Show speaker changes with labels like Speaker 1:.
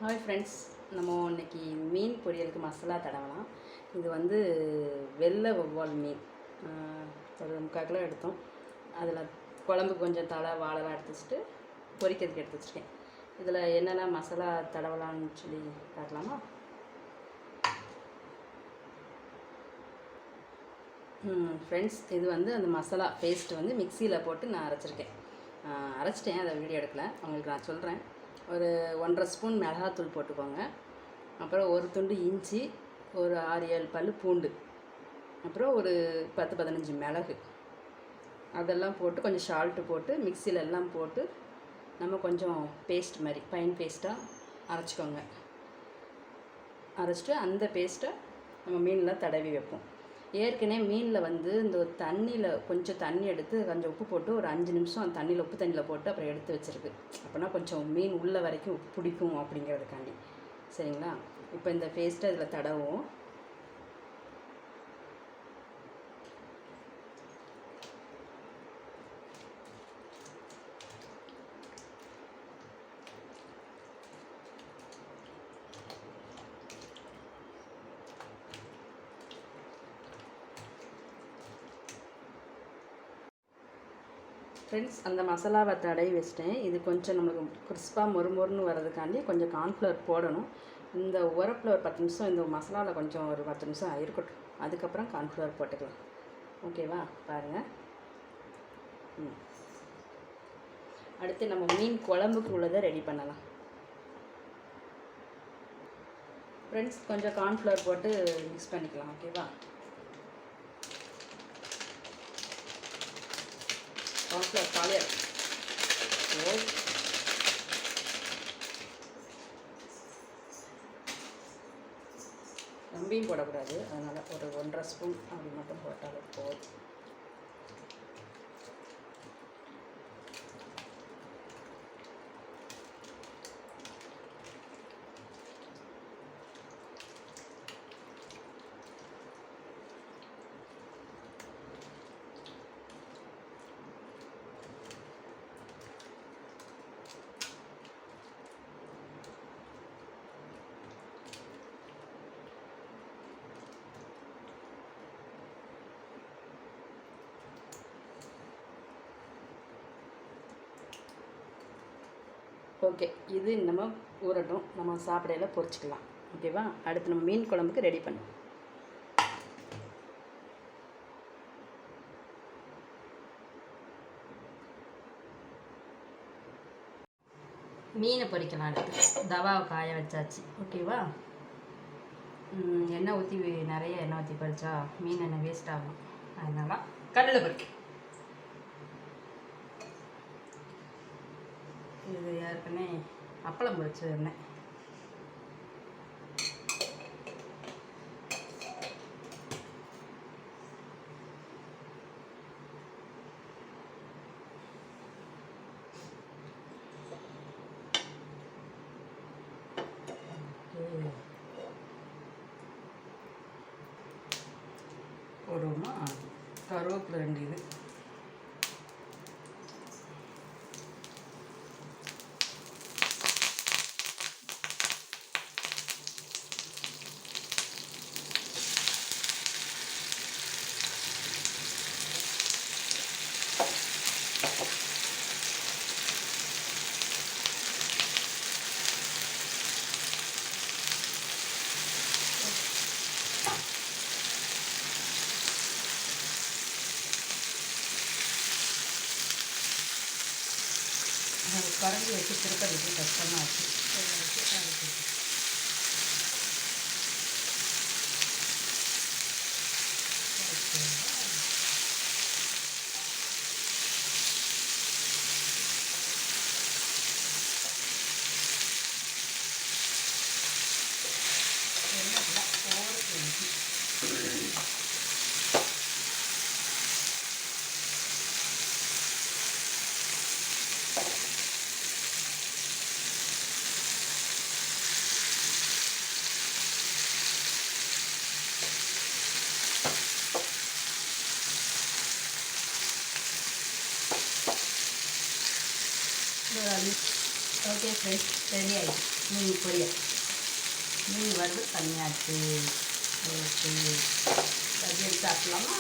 Speaker 1: Hi friends, நம்ம இன்றைக்கி மீன் பொரியலுக்கு மசாலா தடவலாம். இது வந்து வெள்ளை வவ்வால் மீன் ஒரு 3/4 கிலோ எடுத்தோம். அதில் குழம்பு கொஞ்சம் தலை வாழைலாம் எடுத்து வச்சுட்டு பொரிக்கிறதுக்கு எடுத்து வச்சுருக்கேன். இதில் என்னென்ன மசாலா தடவலான்னு சொல்லி பார்க்கலாமா? ஃப்ரெண்ட்ஸ், இது வந்து அந்த மசாலா பேஸ்ட்டு வந்து மிக்சியில் போட்டு நான் அரைச்சிட்டேன். அதை வீடியோ எடுக்கல, உங்களுக்கு நான் சொல்கிறேன். ஒரு 1.5 ஸ்பூன் மிளகாத்தூள் போட்டுக்கோங்க. அப்புறம் ஒரு துண்டு இஞ்சி, ஒரு 6-7 பல் பூண்டு, அப்புறம் ஒரு 10-15 மிளகு, அதெல்லாம் போட்டு கொஞ்சம் சால்ட்டு போட்டு மிக்சியில் எல்லாம் போட்டு நம்ம கொஞ்சம் பேஸ்ட் மாதிரி ஃபைன் பேஸ்ட்டாக அரைச்சிக்கோங்க. அரைச்சிட்டு அந்த பேஸ்ட்டை நம்ம மீனில் தடவி வைப்போம். ஏற்கனவே மீனில் வந்து இந்த ஒரு தண்ணியில் கொஞ்சம் தண்ணி எடுத்து கொஞ்சம் உப்பு போட்டு ஒரு 5 நிமிஷம் அந்த தண்ணியில் உப்பு தண்ணியில் போட்டு அப்புறம் எடுத்து வச்சுருக்கு. அப்படின்னா கொஞ்சம் மீன் உள்ள வரைக்கும் உப்பு பிடிக்கும் அப்படிங்கிறதுக்காண்டி. சரிங்களா? இப்போ இந்த பேஸ்ட்டை இதில் தடவும். ஃப்ரெண்ட்ஸ், அந்த மசாலாவை தடவி வச்சிட்டேன். இது கொஞ்சம் நம்மளுக்கு கிறிஸ்பாக மொறுமொறுன்னு வர்றதுக்காண்டி கொஞ்சம் கார்ன்ஃப்ளவர் போடணும். இந்த உரப்பில் ஒரு 10 நிமிஷம் இந்த மசாலாவில் கொஞ்சம் ஒரு 10 நிமிஷம் இருக்கட்டும். அதுக்கப்புறம் கார்ன்ஃப்ளவர் போட்டுக்கலாம். ஓகேவா? பாருங்கள். அடுத்து நம்ம மீன் குழம்புக்கு உள்ளதை ரெடி பண்ணலாம். ஃப்ரெண்ட்ஸ், கொஞ்சம் கார்ன்ஃப்ளவர் போட்டு மிக்ஸ் பண்ணிக்கலாம். ஓகேவா? கார்ன்ஃப்ளவர் காலியாக ரொம்பியும் போடக்கூடாது. அதனால் ஒரு 1.5 ஸ்பூன் அப்படி மட்டும் போட்டாலே போதும். ஓகே, இது நம்ம ஊறட்டும். நம்ம சாப்பிடையில பொரிச்சிக்கலாம். ஓகேவா? அடுத்து நம்ம மீன் குழம்புக்கு ரெடி பண்ணுவோம். மீனை பொரிக்கலாம். அடுத்து தவாவை காய வச்சாச்சு. ஓகேவா? எண்ணெய் ஊற்றி நிறைய எண்ணெய் ஊற்றி பொரிச்சா மீன் எண்ணெய் வேஸ்ட் ஆகும். அதனால கடலை பொரிக்க. இது ஏற்கனவே அப்பளம் பொரிச்சிருந்தேன். போடுவோமா? கருவேப்பிலை 2 இது. கரண்டி வச்சு திருப்பதிக்கு கஷ்டமாக இருக்குது. ஓகே ஃப்ரெண்ட்ஸ், ரெடி ஆகிடுச்சு மீன் பொரியல். மீன் வறுவல் பண்ணியாச்சு. ஓகே, பஜ்ஜி சாப்பிட்லாமா?